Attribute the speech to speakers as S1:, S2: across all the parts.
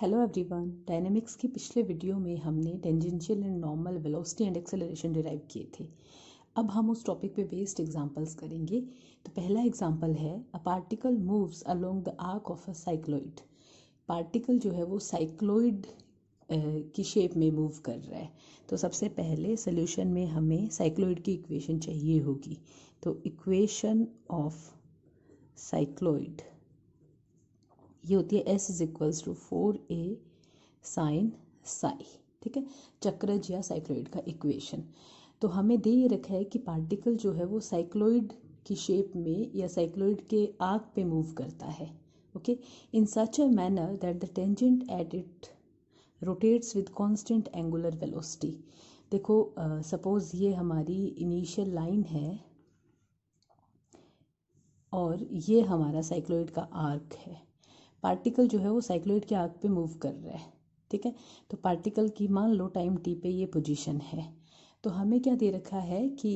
S1: Hello everyone, dynamics की पिछले video में हमने tangential and normal velocity and acceleration derive किए थे। अब हम उस टॉपिक पे बेस्ड एग्जांपल्स करेंगे। तो पहला एग्जांपल है, a particle moves along the arc of a cycloid. Particle जो है वो साइक्लॉइड की शेप में मूव कर रहा है। तो सबसे पहले सोल्यूशन में हमें साइक्लॉइड की इक्वेशन चाहिए होगी। तो इक्वेशन ऑफ साइक्लॉइड ये होती है S is equals to 4a sine psi. ठीक है, चक्रज या साइक्लॉइड का इक्वेशन। तो हमें दे ये रखा है कि पार्टिकल जो है वो साइक्लॉइड की शेप में या साइक्लॉइड के आर्क पे मूव करता है। Okay, in such a manner that the tangent at it rotates with constant angular velocity. देखो, सपोज ये हमारी इनिशियल लाइन है और ये हमारा साइक्लॉइड का आर्क है। पार्टिकल जो है वो साइक्लॉइड के आर्क पे मूव कर रहा है। ठीक है, तो पार्टिकल की मान लो टाइम t पे ये पोजीशन है। तो हमें क्या दे रखा है कि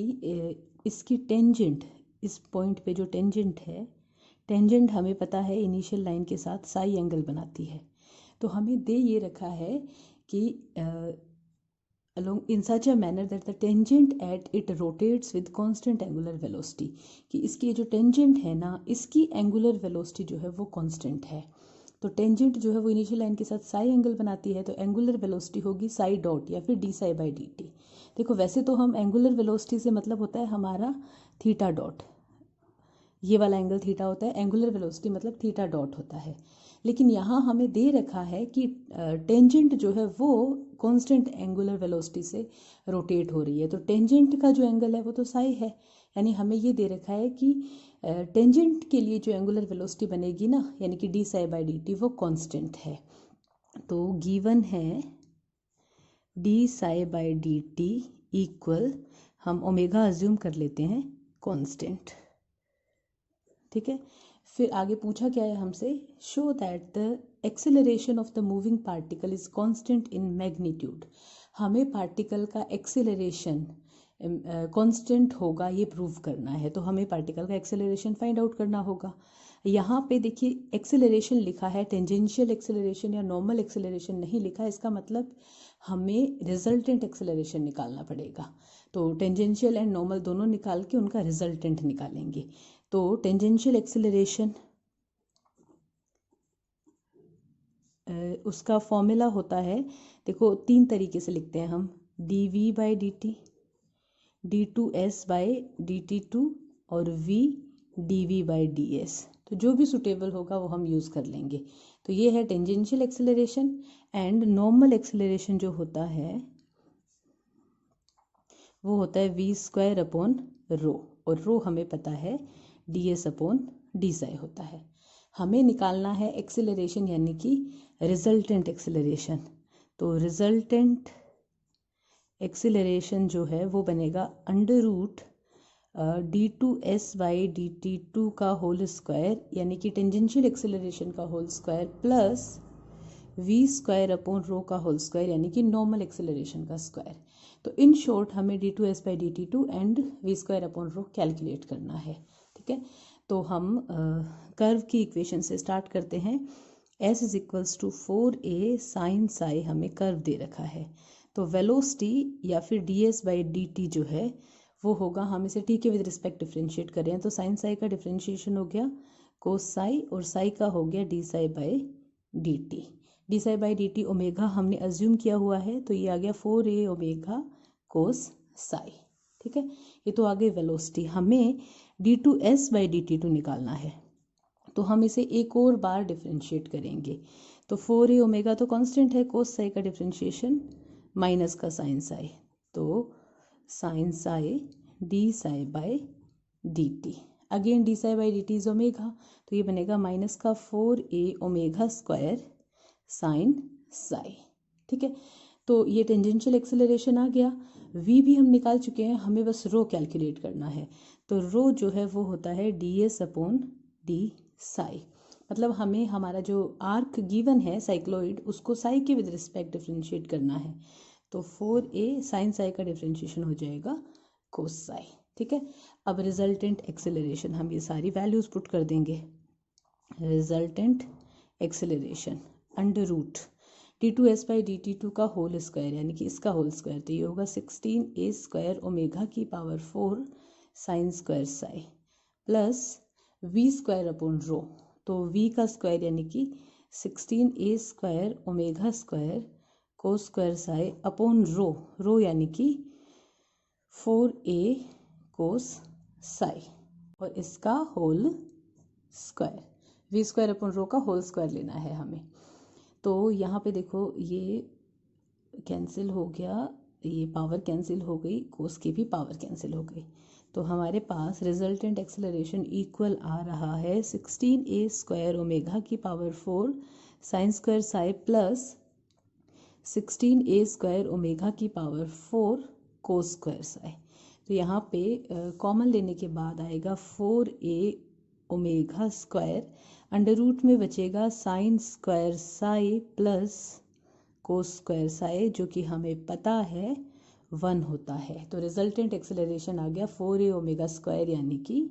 S1: इसकी टेंजेंट, इस पॉइंट पे जो टेंजेंट है, टेंजेंट हमें पता है इनिशियल लाइन के साथ साई एंगल बनाती है। तो हमें दे ये रखा है कि along in such a manner that the tangent at it rotates with constant angular velocity, कि इसकी जो टेंजेंट है ना, इसकी एंगुलर वेलोसिटी जो है वो कांस्टेंट है। तो टेंजेंट जो है वो इनिशियल लाइन के साथ साई एंगल बनाती है, तो एंगुलर वेलोसिटी होगी साई डॉट या फिर D psi by D T. देखो, वैसे तो हम एंगुलर वेलोसिटी से मतलब होता है हमारा थीटा डॉट, ये वाला एंगल थीटा होता है। एंगुलर वेलोसिटी मतलब थीटा डॉट होता है। लेकिन यहाँ हमें दे रखा है कि टेंजेंट जो है वो कांस्टेंट एंगुलर वेलोसिटी से रोटेट हो रही है। तो टेंजेंट का जो एंगल है वो तो साई है, यानी हमें ये दे रखा है कि टेंजेंट के लिए जो एंगुलर वेलोसिटी बनेगी ना, यानी कि D psi by D T, वो कांस्टेंट है। तो गिवन है D psi by D T equal, हम ओमेगा अज्यूम कर लेते हैं कांस्टेंट। ठीक है, फिर आगे पूछा क्या है हमसे, show that the acceleration of the moving particle is constant in magnitude. हमें पार्टिकल का एक्सेलरेशन कांस्टेंट होगा ये प्रूव करना है। तो हमें पार्टिकल का एक्सेलरेशन फाइंड आउट करना होगा। यहाँ पे देखिए एक्सेलरेशन लिखा है, टेंजेंशियल एक्सेलरेशन या नॉर्मल एक्सेलरेशन नहीं लिखा। इसका मतलब हमें रिजल्टेंट एक्सेलरेशन निकालना पड़ेगा। तो टेंजेंशियल एंड नॉर्मल दोनों निकाल के उनका रिजल्टेंट निकालेंगे। तो टेंजेंशियल एक्सेलरेशन उसका फॉर्मूला होता है, देखो 3 तरीके से लिखते हैं हम, d v by D t, d two S by D T two और v d v by d s. तो जो भी सुटेबल होगा वो हम यूज़ कर लेंगे। तो ये है tangential acceleration. And normal acceleration जो होता है वो होता है वी स्क्वायर अपॉन रो, और रो हमें पता है D S upon D psi होता है। हमें निकालना है एक्सेलरेशन यानी कि रिजल्टेंट एक्सेलरेशन। तो रिजल्टेंट एक्सेलरेशन जो है वो बनेगा under root D two S by D T two का होल स्क्वायर, यानी कि टेंजेंशियल एक्सेलरेशन का whole square, plus V square upon rho का होल स्क्वायर, यानी कि नॉर्मल एक्सेलरेशन का स्क्वायर। तो इन शॉर्ट हमें D two S by D T two and V square upon rho calculate करना है। ठीक है, तो हम कर्व की इक्वेशन से स्टार्ट करते हैं। S is equals to 4a sine psi हमें कर्व दे रखा है। तो वेलोसिटी या फिर D S by D T जो है वो होगा, हम इसे t के विद रिस्पेक्ट डिफ्रेंशिएट कर रहे हैं, तो साइन साई का डिफ्रेंशिएशन हो गया कोस साई, और साई का हो गया D psi by D t. D psi by D T omega हमने अज्यूम किया हुआ है, तो ये आ गया 4a ओमेगा कोस साई। ठीक है, ये तो आ गई वेलोसिटी। हमें D two S by D T two निकालना है, तो हम इसे एक और बार डिफ्रेंशिएट करेंगे। तो 4a ओमेगा तो कांस्टेंट है, कोस साई का डिफ्रेंशिएशन माइनस का साइन साई, तो sine psi D psi by D T. Again D psi by D T is omega, तो ये बनेगा माइनस का 4a omega square sine psi. ठीक है, तो ये टेंजेंशियल एक्सेलरेशन आ गया। v भी हम निकाल चुके हैं, हमें बस रो कैलकुलेट करना है। तो रो जो है वो होता है D S upon D Sai. मतलब हमें हमारा जो आर्क गिवन है साइक्लॉइड, उसको साई के विद रिस्पेक्ट डिफ्रेंशिएट करना है। तो 4a साइन साई का डिफ्रेंशिएशन हो जाएगा कोस साई। ठीक है, अब रिजल्टेंट एक्सेलरेशन हम ये सारी वैल्यूज पुट कर देंगे। Resultant acceleration under root d2s/dt2 का होल स्क्वायर यानी कि इसका होल स्क्वायर, तो ये होगा 16a² ओमेगा की power 4 sine square Sai plus v² तो v का स्क्वायर यानी कि 16a² omega square cos square psi upon rho यानी कि 4a कोस साई और इसका होल स्क्वायर, v² का होल स्क्वायर लेना है हमें। तो यहाँ पे देखो ये कैंसिल हो गया, ये पावर कैंसिल हो गई, कोस की भी पावर कैंसिल हो गई, तो हमारे पास रिजल्टेंट एक्सेलरेशन इक्वल आ रहा है 16a² ओमेगा की power 4 sine square Sai plus 16a² omega की पावर 4 कोस स्क्वायर साई। तो यहाँ पे कॉमन लेने के बाद आएगा 4a omega square, under root में बचेगा sine square Sai plus cos square Sai जो कि हमें पता है 1 होता है। तो रिजल्टेंट एक्सेलरेशन आ गया 4a ओमेगा स्क्वायर यानी कि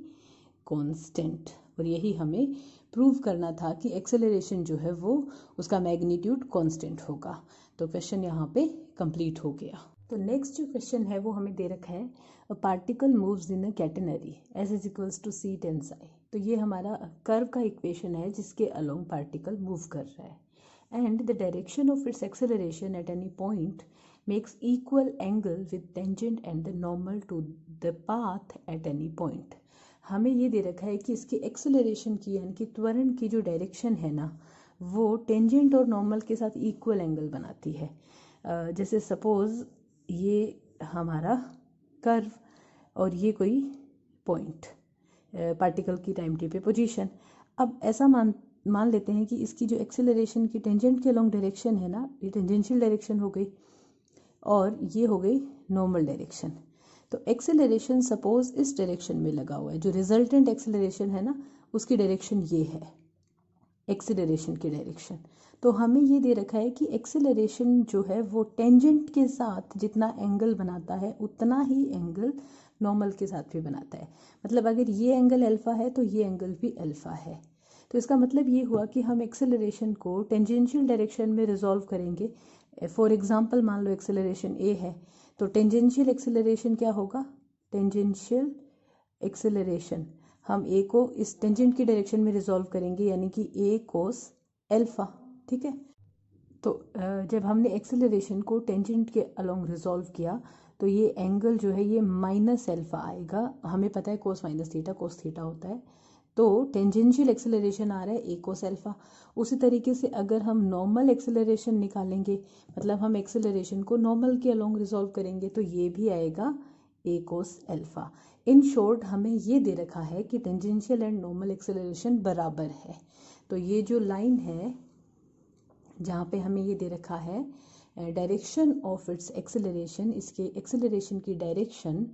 S1: कांस्टेंट, और यही हमें प्रूव करना था कि एक्सेलरेशन जो है वो उसका मैग्नीट्यूड कांस्टेंट होगा। तो क्वेश्चन यहाँ पे कंप्लीट हो गया। तो नेक्स्ट जो क्वेश्चन है वो हमें दे रखा है a particle moves in a catenary S is equals to C tan psi. तो ये हमारा कर्व का इक्वेशन है जिसके अलोंग पार्टिकल मूव कर रहा है and the direction of its acceleration at any point makes equal angle with tangent and the normal to the path at any point. हमें ये दे रखा है कि इसकी एक्सेलरेशन की यानी कि त्वरण की जो डायरेक्शन है ना वो टेंजेंट और नॉर्मल के साथ इक्वल एंगल बनाती है। जैसे सपोज ये हमारा कर्व और ये कोई पॉइंट पार्टिकल की टाइम टी पे पोजीशन। अब ऐसा मान लेते हैं कि इसकी जो एक्सेलरेशन की टेंजेंट के अलोंग डायरेक्शन है ना, ये टेंजेंशियल डायरेक्शन हो गई और ये हो गई नॉर्मल डायरेक्शन। तो एक्सेलरेशन सपोज इस डायरेक्शन में लगा हुआ है, जो रिजल्टेंट एक्सेलरेशन है ना उसकी डायरेक्शन ये है, एक्सेलरेशन की डायरेक्शन। तो हमें ये दे रखा है कि एक्सेलरेशन जो है वो टेंजेंट के साथ जितना एंगल बनाता है उतना ही एंगल नॉर्मल के साथ भी बनाता है। मतलब अगर ये एंगल अल्फा है तो ये एंगल भी अल्फा है। तो इसका मतलब ये हुआ कि हम एक्सेलरेशन को टेंजेंशियल डायरेक्शन में रिजॉल्व करेंगे। फॉर एग्जांपल मान लो एक्सेलरेशन ए है तो टेंजेंशियल एक्सेलरेशन क्या होगा, टेंजेंशियल एक्सेलरेशन हम ए को इस टेंजेंट की डायरेक्शन में रिजॉल्व करेंगे यानी कि ए कोस अल्फा। ठीक है, तो जब हमने एक्सेलरेशन को टेंजेंट के अलोंग रिजॉल्व किया तो ये एंगल जो है ये माइनस अल्फा आएगा। हमें पता है कोस माइनस थीटा कोस थीटा होता है, तो टेंजेंशियल एक्सेलरेशन आ रहा है ए कोस अल्फा। उसी तरीके से अगर हम नॉर्मल एक्सेलरेशन निकालेंगे, मतलब हम एक्सेलरेशन को नॉर्मल के अलोंग रिजॉल्व करेंगे तो ये भी आएगा ए कोस अल्फा। इन शॉर्ट हमें ये दे रखा है कि टेंजेंशियल एंड नॉर्मल एक्सेलरेशन बराबर है। तो ये जो लाइन है जहाँ पे हमें ये दे रखा है डायरेक्शन ऑफ इट्स एक्सेलरेशन, इसके एक्सेलरेशन की direction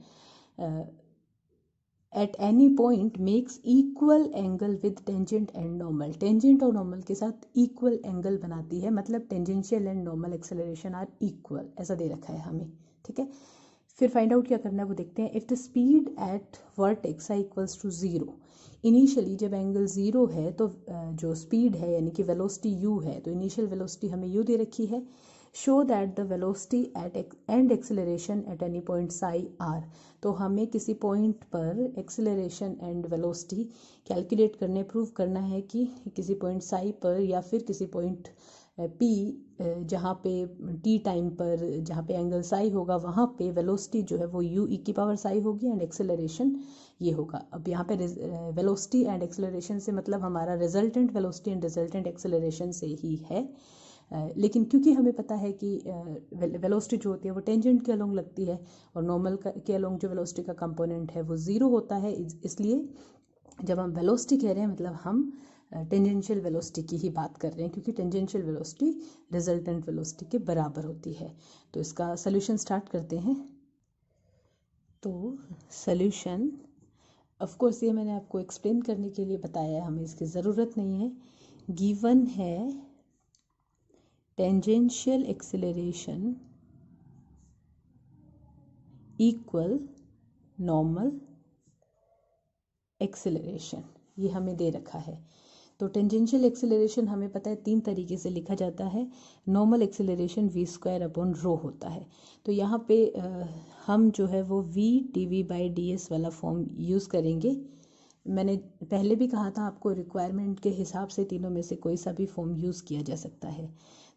S1: at any point makes equal angle with tangent and normal. Tangent और नॉर्मल के साथ इक्वल एंगल बनाती है, मतलब tangential and normal acceleration are equal, ऐसा दे रखा है हमें। ठीक है, फिर फाइंड आउट क्या करना है वो देखते हैं। If the speed at vertex I equals to 0, initially जब एंगल 0 है तो जो स्पीड है यानी कि वेलोसिटी u है, तो इनिशियल वेलोसिटी हमें u दे रखी है। Show that the velocity at and acceleration at any point Sai r। तो हमें किसी पॉइंट पर एक्सेलरेशन एंड वेलोसिटी कैलकुलेट करने, प्रूव करना है कि किसी पॉइंट साई पर या फिर किसी पॉइंट p जहाँ पे t टाइम पर जहाँ पे एंगल साई होगा वहाँ पे वेलोसिटी जो है वो u e की पावर साई होगी एंड एक्सेलरेशन ये होगा। अब यहाँ पे वेलोसिटी एंड एक्सेलरेशन से मतलब हमारा resultant velocity and resultant acceleration से ही है। लेकिन क्योंकि हमें पता है कि वेलोसिटी जो होती है वो टेंजेंट के अलोंग लगती है और नॉर्मल के अलोंग जो वेलोसिटी का कंपोनेंट है वो 0 होता है, इसलिए जब हम वेलोसिटी कह रहे हैं मतलब हम टेंजेंशियल वेलोसिटी की ही बात कर रहे हैं, क्योंकि टेंजेंशियल वेलोसिटी रिजल्टेंट वेलोसिटी के बराबर होती है। तो इसका सोल्यूशन स्टार्ट करते हैं। तो सोल्यूशन ऑफ कोर्स ये मैंने आपको एक्सप्लेन करने के लिए बताया है, हमें इसकी ज़रूरत नहीं है। गिवन है tangential acceleration equal normal acceleration, ये हमें दे रखा है। तो टेंजेंशियल एक्सेलरेशन हमें पता है 3 तरीके से लिखा जाता है। नॉर्मल एक्सेलरेशन v² होता है। तो यहाँ पे हम जो है वो v dv/ds वाला फॉर्म यूज़ करेंगे। मैंने पहले भी कहा था आपको, रिक्वायरमेंट के हिसाब से तीनों में से कोई सा भी फॉर्म यूज़ किया जा सकता है।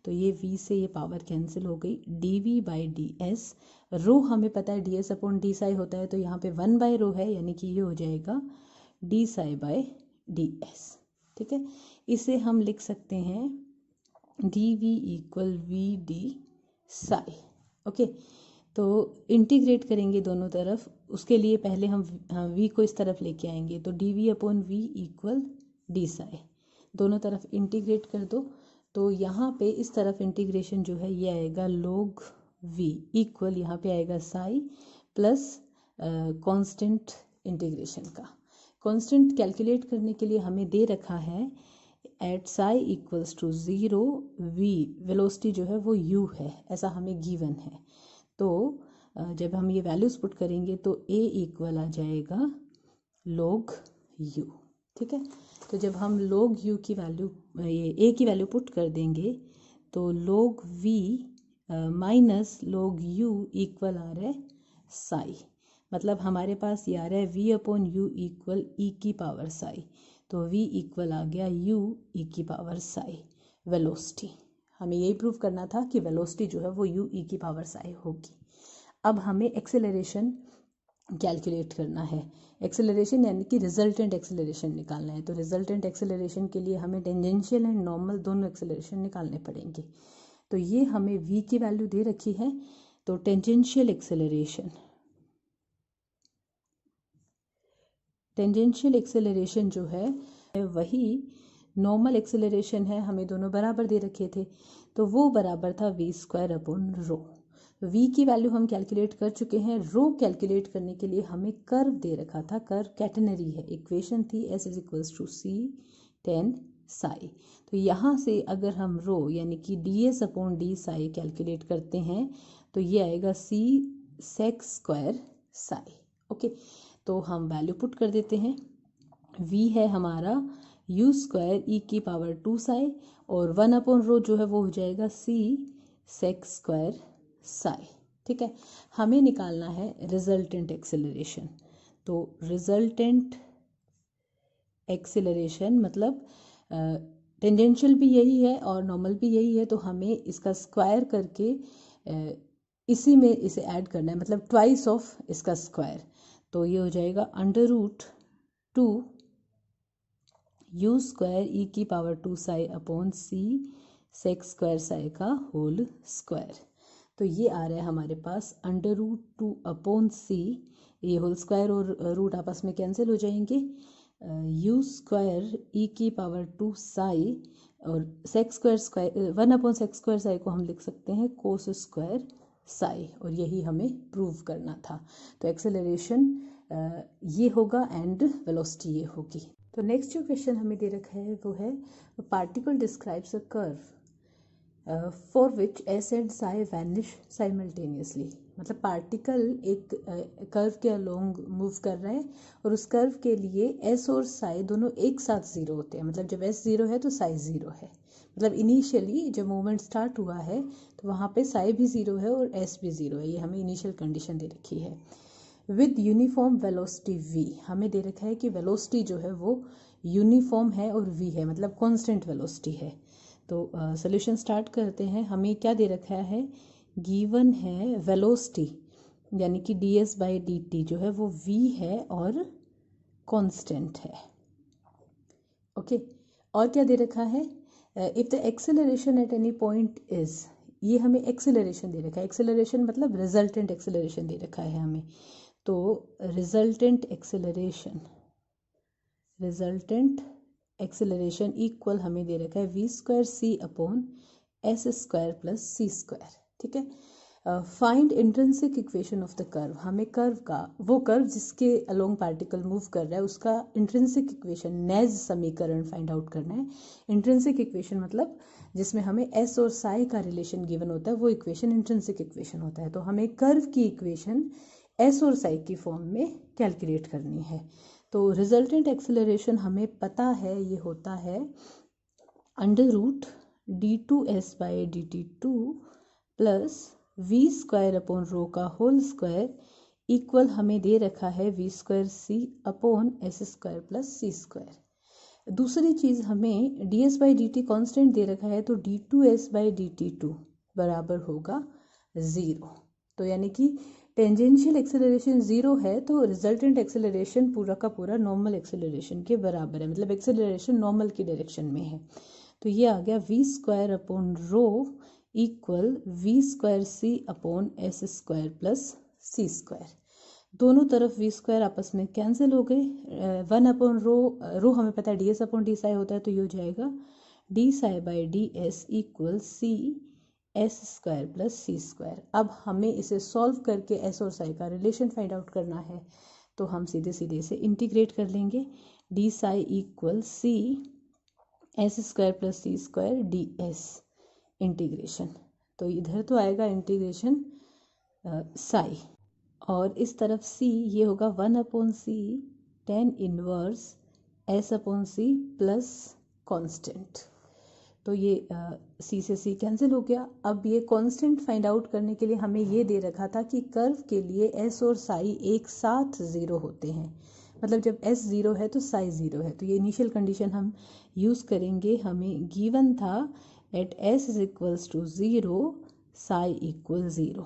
S1: तो ये v से ये पावर कैंसिल हो गई, dv/ds। रो हमें पता है ds/d होता है, तो यहाँ पे 1/ρ है, यानी कि ये हो जाएगा d/ds। ठीक है, इसे हम लिख सकते हैं dv = vd/. ओके, तो इंटीग्रेट करेंगे दोनों तरफ। उसके लिए पहले हम v को इस तरफ लेके आएंगे, तो dv/v = d/. दोनों तरफ इंटीग्रेट कर दो, तो यहाँ पे इस तरफ इंटीग्रेशन जो है ये आएगा log v इक्वल, यहाँ पे आएगा साई प्लस कांस्टेंट इंटीग्रेशन का। कांस्टेंट कैलकुलेट करने के लिए हमें दे रखा है at psi equals to 0 v, velocity जो है वो u है, ऐसा हमें गिवन है। तो जब हम ये वैल्यूज़ पुट करेंगे तो a इक्वल आ जाएगा log u। ठीक है, तो जब हम log u की वैल्यू, ये a की वैल्यू पुट कर देंगे तो log v minus log u equal आ रहा है साई। मतलब हमारे पास ये आ रहा है v/u इक्वल e की पावर साई। तो v इक्वल आ गया u e की पावर साई वेलोसिटी। हमें यही प्रूव करना था कि वेलोसिटी जो है वो u e की पावर साई होगी। अब हमें एक्सेलरेशन कैलकुलेट करना है। एक्सेलरेशन यानी कि रिजल्टेंट एक्सेलरेशन निकालना है। तो रिजल्टेंट एक्सेलरेशन के लिए हमें टेंजेंशियल एंड नॉर्मल दोनों एक्सेलरेशन निकालने पड़ेंगे। तो ये हमें v की वैल्यू दे रखी है। तो टेंजेंशियल एक्सेलरेशन जो है वही नॉर्मल एक्सेलरेशन है, हमें दोनों बराबर दे रखे थे, तो वो बराबर था v²/ρ। v की वैल्यू हम कैलकुलेट कर चुके हैं। रो कैलकुलेट करने के लिए हमें कर्व दे रखा था, कर्व कैटेनरी है, इक्वेशन थी s = c tan साई। तो यहाँ से अगर हम रो यानी कि ds/d साई कैलकुलेट करते हैं तो ये आएगा c sec² साई। ओके, तो हम वैल्यू पुट कर देते हैं। v है हमारा u² e की पावर 2 साई और 1/ρ जो है वो हो जाएगा c sec² साई। ठीक है, हमें निकालना है रिजल्टेंट एक्सेलरेशन। तो रिजल्टेंट एक्सेलरेशन मतलब टेंजेंशियल भी यही है और नॉर्मल भी यही है, तो हमें इसका स्क्वायर करके इसी में इसे ऐड करना है, मतलब ट्वाइस ऑफ इसका स्क्वायर। तो ये हो जाएगा √2 u² e की power 2 psi upon c sec² Sai का होल स्क्वायर। तो ये आ रहा है हमारे पास √2 अपॉन c, ये होल स्क्वायर और रूट आपस में कैंसिल हो जाएंगे। u² e की पावर 2 साई और sec² 1/sec² साई को हम लिख सकते हैं cos² साई, और यही हमें प्रूव करना था। तो एक्सेलरेशन ये होगा एंड वेलोसिटी ये होगी। तो नेक्स्ट जो क्वेश्चन हमें दे रखा है वो है particle describes a curve for which s and Sai vanish simultaneously. मतलब पार्टिकल एक कर्व के अलोंग मूव कर रहा है और उस कर्व के लिए s और साई दोनों एक साथ 0 होते हैं। मतलब जब s 0 है तो साई 0 है। मतलब इनिशियली जब मूवमेंट स्टार्ट हुआ है तो वहाँ पे साई भी 0 है और s भी 0 है। ये हमें इनिशियल कंडीशन दे रखी है। विद यूनिफॉर्म वेलोसिटी v, हमें दे रखा है कि वेलोसिटी जो है वो यूनिफॉर्म है और v है, मतलब कांस्टेंट वेलोसिटी है। तो सॉल्यूशन स्टार्ट करते हैं। हमें क्या दे रखा है, गिवन है वेलोसिटी यानी कि ds/dt जो है वो v है और कांस्टेंट है। ओके, और क्या दे रखा है, if the acceleration at any point is, ये हमें एक्सेलरेशन दे रखा है। एक्सेलरेशन मतलब रिजल्टेंट एक्सेलरेशन दे रखा है हमें। तो रिजल्टेंट एक्सेलरेशन इक्वल हमें दे रखा है v² c upon s² plus c²। ठीक है, find intrinsic equation of the curve. हमें कर्व का, वो कर्व जिसके अलोंग पार्टिकल मूव कर रहा है उसका इंट्रिंसिक इक्वेशन, नेज समीकरण फाइंड आउट करना है। इंट्रिंसिक इक्वेशन मतलब जिसमें हमें s और साई का रिलेशन गिवन होता है, वो इक्वेशन इंट्रिंसिक इक्वेशन होता है। तो हमें कर्व की इक्वेशन s और साई की फॉर्म में कैलकुलेट करनी है। तो रिजल्टेंट एक्सेलरेशन हमें पता है ये होता है √d2s/dt2 प्लस v² का होल स्क्वायर इक्वल हमें दे रखा है v²c/s² प्लस c²। दूसरी चीज़ हमें ds/dt कांस्टेंट दे रखा है, तो d2s/dt2 बराबर होगा 0। तो यानी कि टेंजेंशियल एक्सेलरेशन 0 है तो रिजल्टेंट एक्सेलरेशन पूरा का पूरा नॉर्मल एक्सेलरेशन के बराबर है, मतलब एक्सेलरेशन नॉर्मल की डायरेक्शन में है। तो ये आ गया v² equal v²c/s² plus c²। दोनों तरफ v² आपस में कैंसिल हो गए। 1/रो हमें पता है ds/d होता है, तो ये हो जाएगा d/ds equal c/s² plus c²। अब हमें इसे सॉल्व करके s और साई का रिलेशन फाइंड आउट करना है, तो हम सीधे सीधे इसे इंटीग्रेट कर लेंगे। d equal c/s² plus c² ds integration, तो इधर तो आएगा इंटीग्रेशन साई, और इस तरफ c ये होगा 1/c tan inverse s/c plus constant. तो ये c से c कैंसिल हो गया। अब ये कांस्टेंट फाइंड आउट करने के लिए हमें ये दे रखा था कि कर्व के लिए s और साई एक साथ 0 होते हैं, मतलब जब s 0 है तो साई 0 है। तो ये इनिशियल कंडीशन हम यूज़ करेंगे। हमें गिवन था at s is equals to 0 psi equal 0।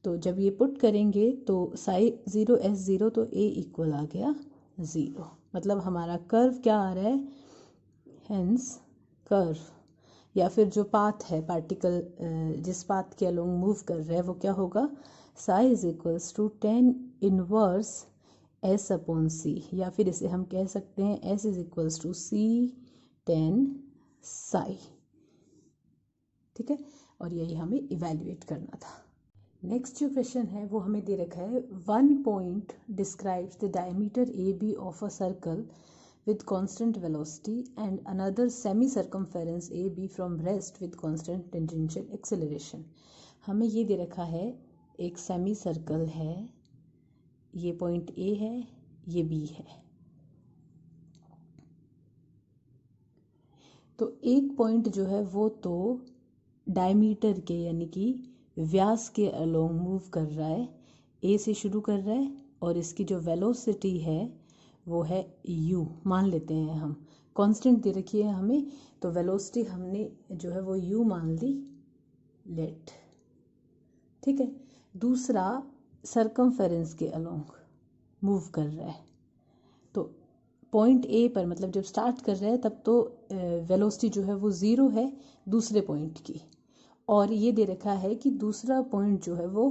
S1: तो जब ये पुट करेंगे तो साई 0 s 0, तो a इक्वल आ गया 0। मतलब हमारा कर्व क्या आ रहा है, हेंस कर्व या फिर जो पाथ है पार्टिकल जिस पाथ के अलोंग मूव कर रहा है वो क्या होगा, psi is equals to tan inverse s/c, या फिर इसे हम कह सकते हैं s is equals to c tan psi. ठीक है, और यही हमें इवेल्युएट करना था। नेक्स्ट जो क्वेश्चन है वो हमें दे रखा है 1 point describes the diameter AB of a circle with constant velocity and another semi-circumference AB from rest with constant tangential acceleration। हमें ये दे रखा है एक सेमी सर्कल है, ये पॉइंट A है, ये B है। तो एक पॉइंट जो है वो तो डायमीटर के यानी कि व्यास के अलोंग मूव कर रहा है, A से शुरू कर रहा है, और इसकी जो वेलोसिटी है वो है u, मान लेते हैं हम, कांस्टेंट दे रखी है हमें, तो वेलोसिटी हमने जो है वो u मान ली, लेट। ठीक है, दूसरा सरकमफेरेंस के अलोंग मूव कर रहा है, तो पॉइंट A पर मतलब जब स्टार्ट कर रहा है तब तो वेलोसिटी जो है वो 0 है दूसरे पॉइंट की, और ये दे रखा है कि दूसरा पॉइंट जो है वो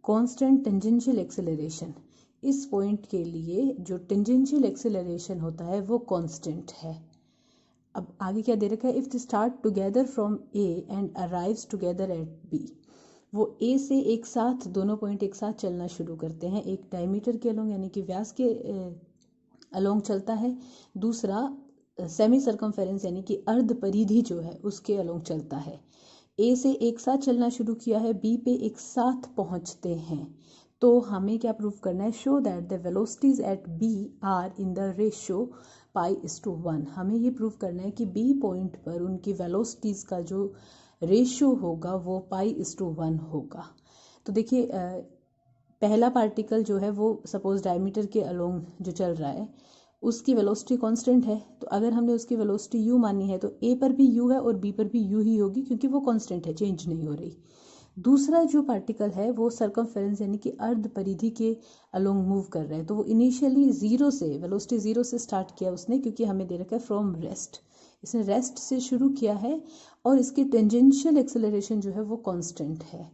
S1: कांस्टेंट टेंजेंशियल एक्सेलरेशन, इस पॉइंट के लिए जो टेंजेंशियल एक्सेलरेशन होता है वो कांस्टेंट है। अब आगे क्या दे रखा है, if they start together from A and arrives together at B, वो A से एक साथ दोनों पॉइंट एक साथ चलना शुरू करते हैं, एक डायमीटर के अलोंग यानी कि व्यास के अलोंग चलता है, दूसरा सेमी सर्कमफेरेंस यानी कि अर्ध परिधि जो है उसके अलोंग चलता है। A से एक साथ चलना शुरू किया है, B पे एक साथ पहुंचते हैं, तो हमें क्या प्रूव करना है, show that the velocities at B are in the ratio π/1। हमें ये प्रूव करना है कि B पॉइंट पर उनकी वेलोसिटीज का जो रेशियो होगा वो π/1 होगा। तो देखिए पहला पार्टिकल जो है वो सपोज डायमीटर के अलोंग जो चल रहा है उसकी वेलोसिटी कांस्टेंट है, तो अगर हमने उसकी वेलोसिटी u मानी है तो A पर भी u है और B पर भी u ही होगी, क्योंकि वो कांस्टेंट है, चेंज नहीं हो रही। दूसरा जो पार्टिकल है वो सर्कमफेरेंस यानी कि अर्ध परिधि के अलोंग मूव कर रहा है, तो वो इनिशियली 0 से वेलोसिटी 0 से स्टार्ट किया उसने, क्योंकि हमें दे रखा है फ्रॉम रेस्ट, इसने रेस्ट से शुरू किया है, और इसकी टेंजेंशियल एक्सेलरेशन जो है वो कांस्टेंट है।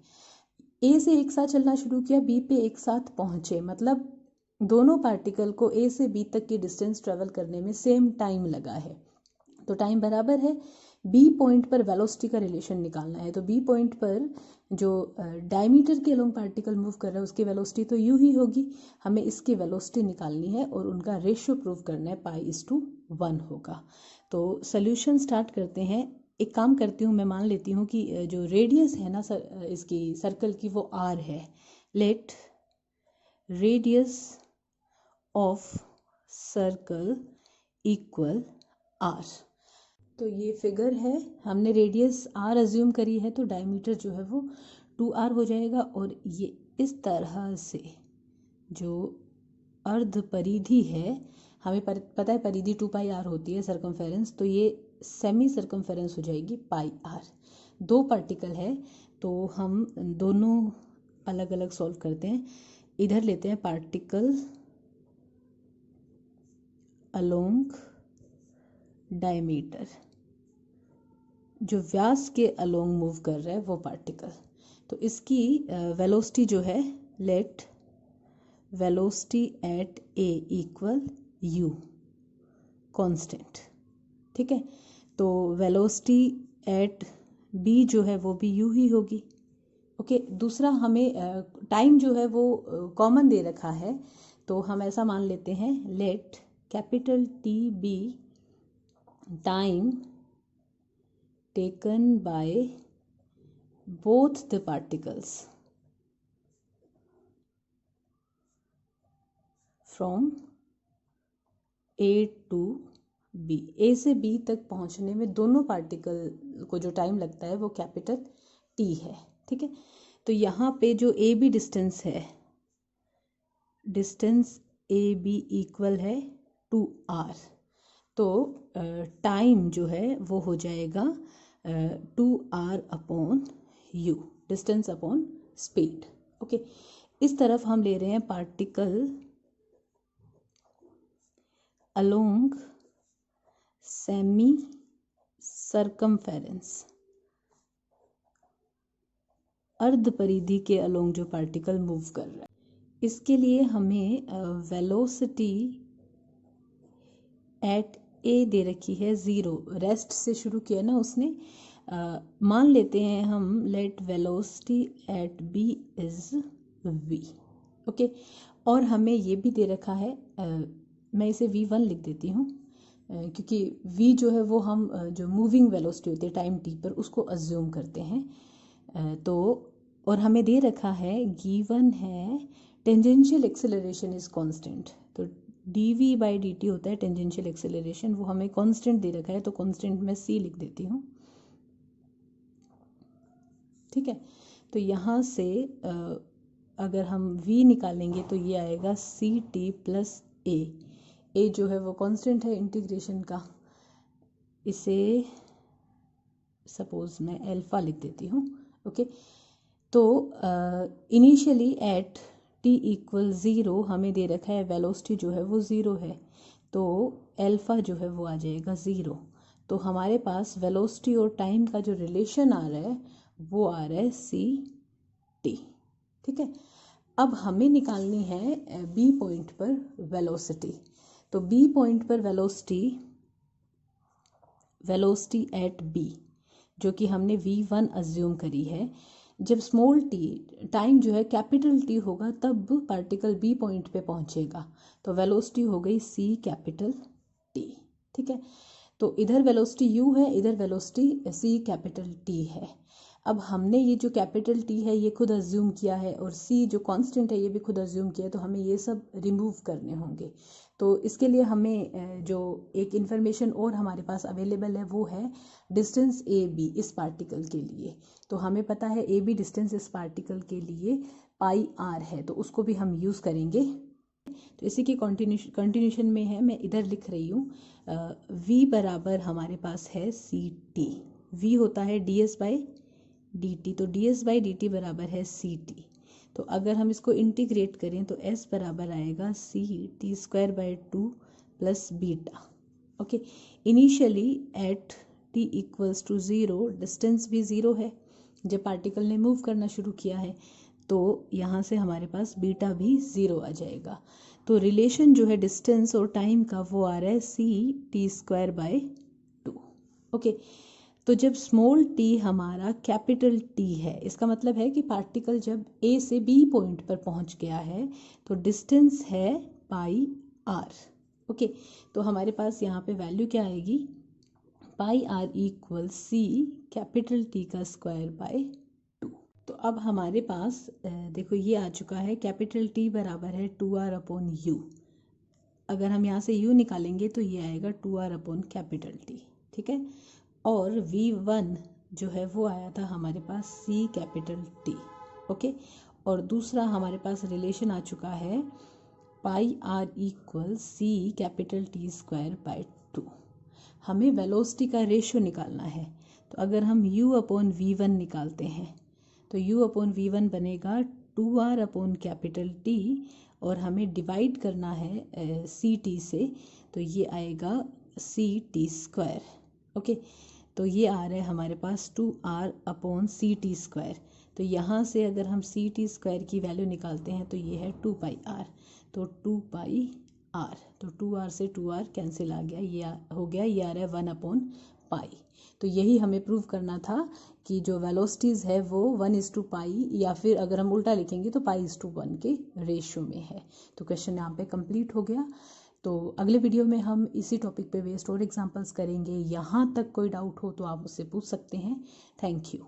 S1: A से एक साथ चलना शुरू किया, B पे एक साथ पहुंचे, मतलब दोनों पार्टिकल को A से B तक की डिस्टेंस ट्रेवल करने में सेम टाइम लगा है, तो टाइम बराबर है। B पॉइंट पर वेलोसिटी का रिलेशन निकालना है, तो B पॉइंट पर जो डायमीटर के अलोंग पार्टिकल मूव कर रहा है उसकी वेलोसिटी तो u ही होगी, हमें इसकी वेलोसिटी निकालनी है और उनका रेशियो प्रूव करना है, π/1 होगा। तो सोल्यूशन स्टार्ट करते हैं। एक काम करती हूँ, मैं मान लेती हूँ कि जो रेडियस है ना इसकी सर्कल की वो r है। Let radius of circle equal R. तो ये फिगर है, हमने रेडियस आर अज्यूम करी है, तो डायमीटर जो है वो 2r हो जाएगा। और ये इस तरह से जो अर्ध परिधि है, हमें पता है परिधि 2πr होती है सर्कमफेरेंस, तो ये सेमी सर्कमफेरेंस हो जाएगी πr। दो पार्टिकल है तो हम दोनों अलग अलग सॉल्व करते हैं। इधर लेते हैं पार्टिकल अलोंग डायमीटर, जो व्यास के अलोंग मूव कर रहा है वो पार्टिकल। तो इसकी वेलोसिटी जो है, let velocity at A equal U constant. ठीक है, तो वेलोसिटी एट बी जो है वो भी यू ही होगी। ओके, दूसरा हमें टाइम जो है वो कॉमन दे रखा है, तो हम ऐसा मान लेते हैं, let capital T be time taken by both the particles from A to B। A से B तक पहुंचने में दोनों पार्टिकल को जो टाइम लगता है वो कैपिटल T है। ठीक है, तो यहाँ पे जो ए बी डिस्टेंस है, डिस्टेंस ए बी इक्वल है 2r, तो टाइम जो है वो हो जाएगा 2r upon you, distance upon speed. Okay, इस तरफ हम ले रहे हैं पार्टिकल अलोंग सेमी सर्कमफेरेंस, अर्ध परिधि के अलोंग जो पार्टिकल मूव कर रहा है। इसके लिए हमें वेलोसिटी एट ए दे रखी है 0, रेस्ट से शुरू किया ना उसने। मान लेते हैं हम, let velocity at B is v। Okay, और हमें ये भी दे रखा है, मैं इसे v1 लिख देती हूँ, क्योंकि v जो है वो हम जो मूविंग वेलोसिटी होती है टाइम t पर उसको अज्यूम करते हैं। तो और हमें दे रखा है, गिवन है टेंजेंशियल एक्सेलरेशन इज कांस्टेंट, तो dv बाई dt होता है टेंजेंशियल एक्सेलरेशन, वो हमें कांस्टेंट दे रखा है, तो कांस्टेंट में c लिख देती हूँ। ठीक है, तो यहाँ से अगर हम v निकालेंगे तो ये आएगा सी टी प्लस ए जो है वो कांस्टेंट है इंटीग्रेशन का, इसे सपोज मैं अल्फा लिख देती हूँ। ओके, तो इनिशियली एट t इक्वल 0 हमें दे रखा है वेलोसिटी जो है वो 0 है, तो अल्फा जो है वो आ जाएगा 0। तो हमारे पास वेलोसिटी और टाइम का जो रिलेशन आ रहा है वो आ रहा है सी टी। ठीक है, अब हमें निकालनी है बी पॉइंट पर वेलोसिटी। तो बी पॉइंट पर वेलोसिटी एट बी जो कि हमने v1 अज्यूम करी है, जब स्मॉल t टाइम जो है कैपिटल T होगा तब पार्टिकल बी पॉइंट पे पहुंचेगा, तो वेलोसिटी हो गई c कैपिटल T। ठीक है, तो इधर वेलोसिटी u है, इधर वेलोसिटी c कैपिटल T है। अब हमने ये जो कैपिटल T है ये खुद अज्यूम किया है, और c जो कांस्टेंट है ये भी खुद अज्यूम किया है, तो हमें ये सब रिमूव करने होंगे। तो इसके लिए हमें जो एक इन्फॉर्मेशन और हमारे पास अवेलेबल है वो है डिस्टेंस ए बी इस पार्टिकल के लिए। तो हमें पता है ए बी डिस्टेंस इस पार्टिकल के लिए पाई आर है, तो उसको भी हम यूज़ करेंगे। तो इसी की कंटिन्यूशन में है, मैं इधर लिख रही हूँ, v बराबर हमारे पास है सी टी, v होता है D S by D t, तो d S by D t बराबर है सी टी। तो अगर हम इसको इंटीग्रेट करें तो s बराबर आएगा C T square by 2 plus beta. Okay, initially at t equals to 0 distance भी 0 है जब पार्टिकल ने मूव करना शुरू किया है, तो यहाँ से हमारे पास बीटा भी 0 आ जाएगा। तो रिलेशन जो है डिस्टेंस और टाइम का वो आ रहा है C T square by 2। Okay, तो जब स्मॉल t हमारा कैपिटल T है, इसका मतलब है कि पार्टिकल जब A से B पॉइंट पर पहुंच गया है तो डिस्टेंस है पाई r। ओके, तो हमारे पास यहाँ पे वैल्यू क्या आएगी, pi r equal C capital T का स्क्वायर बाई 2। तो अब हमारे पास देखो ये आ चुका है, कैपिटल T बराबर है 2r अपॉन यू। अगर हम यहाँ से u निकालेंगे तो ये आएगा 2r अपॉन कैपिटल T, ठीक है। और v1 जो है वो आया था हमारे पास c कैपिटल T, ओके। और दूसरा हमारे पास रिलेशन आ चुका है पाई r equal c capital T square by 2। हमें वेलोसिटी का रेशियो निकालना है, तो अगर हम u अपॉन v1 निकालते हैं तो u अपॉन v1 बनेगा 2r अपॉन कैपिटल T, और हमें डिवाइड करना है सी टी से, तो ये आएगा सी टी स्क्वायर, ओके। तो ये आ रहा है हमारे पास 2r upon C T square. तो यहाँ से अगर हम सी टी स्क्वायर की वैल्यू निकालते हैं तो ये है 2 पाई r, तो 2 पाई r, तो 2r से 2r कैंसिल आ गया, ये हो गया, ये आ रहा है 1 अपॉन पाई। तो यही हमें प्रूव करना था कि जो वेलोसिटीज़ है वो 1:π, या फिर अगर हम उल्टा लिखेंगे तो π:1 के रेशियो में है। तो क्वेश्चन यहाँ पे कंप्लीट हो गया। तो अगले वीडियो में हम इसी टॉपिक पे बेस्ड और एग्जांपल्स करेंगे। यहाँ तक कोई डाउट हो तो आप मुझसे पूछ सकते हैं। Thank you.